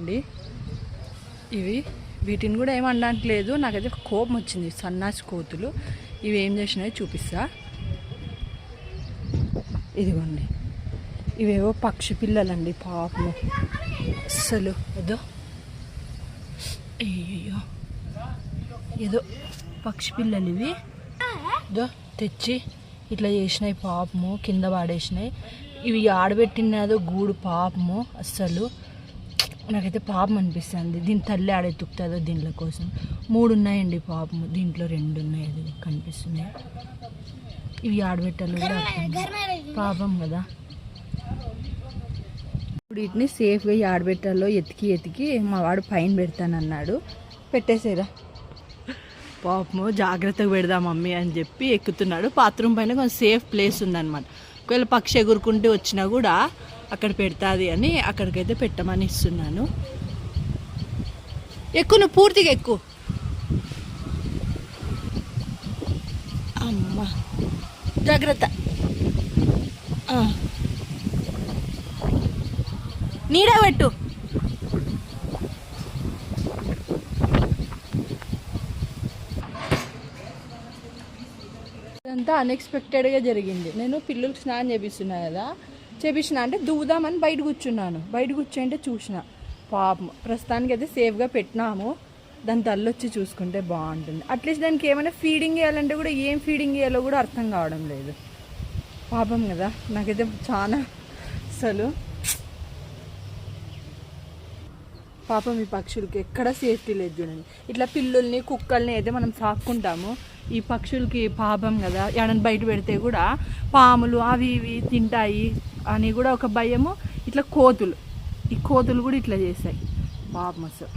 చూడండి, వీటిని కూడా ఏమనట్లేదు, నాకైతే కోపం వచ్చింది. సన్నాసి కోతులు ఇవి ఏం చేసినాయో చూపిస్తా. ఇదిగోండి, ఇవేవో పక్షి పిల్లలండి, పాపము అస్సలు ఏదో పక్షి పిల్లలు ఇవి తెచ్చి ఇట్లా చేసినాయి, పాపము కింద పాడేసినాయి. ఇవి ఆడబెట్టినదో గూడు, పాపము అస్సలు నాకైతే పాపం అనిపిస్తుంది. దీని తల్లి ఆడెత్తుకుతుందో దీంట్లో కోసం. 3 ఉన్నాయండి పాపము, దీంట్లో 2 ఉన్నాయి, అది కనిపిస్తున్నాయి. ఇవి ఆడబెట్టాలి కూడా పాపం కదా. ఇప్పుడు వీటిని సేఫ్గా ఆడబెట్టాలో ఎతికి మా వాడు పైన పెడతానన్నాడు. పెట్టేసేరా పాపము, జాగ్రత్తగా పెడదాం మమ్మీ అని చెప్పి ఎక్కుతున్నాడు. బాత్రూమ్ పైన కొంచెం సేఫ్ ప్లేస్ ఉందన్నమాట. ఒకవేళ పక్షి ఎగురుకుంటూ వచ్చినా కూడా అక్కడ పెడతాది అని అక్కడికైతే పెట్టమని ఇస్తున్నాను. ఎక్కువ, నువ్వు పూర్తిగా ఎక్కువ. అమ్మ జాగ్రత్త, నీడ పెట్టు. ఇదంతా అన్ఎక్స్పెక్టెడ్గా జరిగింది. నేను పిల్లలకి స్నానం చేపిస్తున్నా కదా, చేపించిన అంటే దూదామని బయట కూర్చున్నాను. బయట కూర్చుంటే చూసిన పాపం. ప్రస్తుతానికి అయితే సేఫ్గా పెట్టినాము. దాని తల్లి వచ్చి చూసుకుంటే బాగుంటుంది. అట్లీస్ట్ దానికి ఏమైనా ఫీడింగ్ ఇవ్వాలంటే కూడా ఏం ఫీడింగ్ ఇవ్వాలో కూడా అర్థం కావడం లేదు. పాపం కదా, నాకైతే చాలా అసలు పాపం. ఈ పక్షులకి ఎక్కడ సేఫ్టీ లేదు చూడండి. ఇట్లా పిల్లుల్ని కుక్కల్ని అయితే మనం సాక్కుంటాము, ఈ పక్షులకి పాపం కదా. ఏడని బయట పెడితే కూడా పాములు అవి ఇవి తింటాయి అని కూడా ఒక భయము. ఇట్లా కోతులు, ఈ కోతులు కూడా ఇట్లా చేస్తాయి పాపం అసలు.